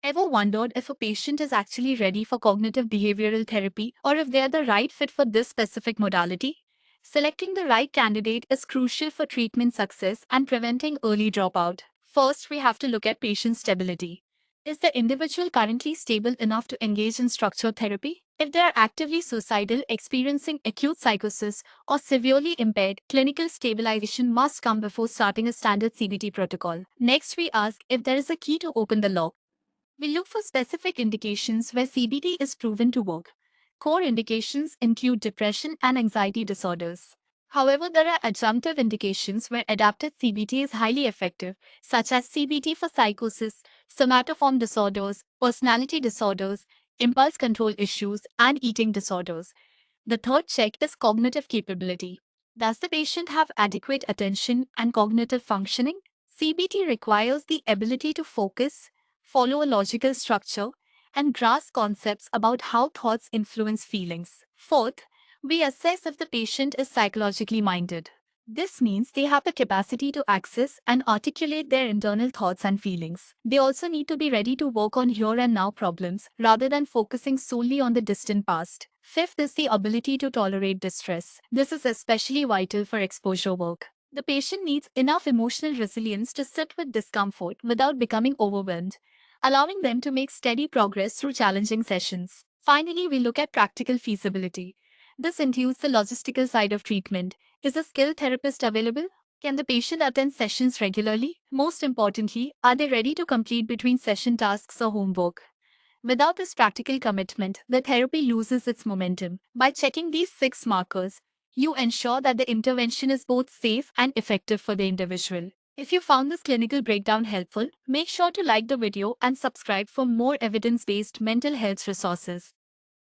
Ever wondered if a patient is actually ready for cognitive behavioral therapy or if they are the right fit for this specific modality? Selecting the right candidate is crucial for treatment success and preventing early dropout. First, we have to look at patient stability. Is the individual currently stable enough to engage in structured therapy? If they are actively suicidal, experiencing acute psychosis, or severely impaired, clinical stabilization must come before starting a standard CBT protocol. Next, we ask if there is a key to open the lock. We look for specific indications where CBT is proven to work. Core indications include depression and anxiety disorders. However, there are adjunctive indications where adapted CBT is highly effective, such as CBT for psychosis, somatoform disorders, personality disorders, impulse control issues, and eating disorders. The third check is cognitive capability. Does the patient have adequate attention and cognitive functioning? CBT requires the ability to focus, follow a logical structure, and grasp concepts about how thoughts influence feelings. Fourth, we assess if the patient is psychologically minded. This means they have the capacity to access and articulate their internal thoughts and feelings. They also need to be ready to work on here and now problems rather than focusing solely on the distant past. Fifth is the ability to tolerate distress. This is especially vital for exposure work. The patient needs enough emotional resilience to sit with discomfort without becoming overwhelmed, allowing them to make steady progress through challenging sessions. Finally, we look at practical feasibility. This includes the logistical side of treatment. Is a skilled therapist available? Can the patient attend sessions regularly? Most importantly, are they ready to complete between session tasks or homework? Without this practical commitment, the therapy loses its momentum. By checking these 6 markers, you ensure that the intervention is both safe and effective for the individual. If you found this clinical breakdown helpful, make sure to like the video and subscribe for more evidence-based mental health resources.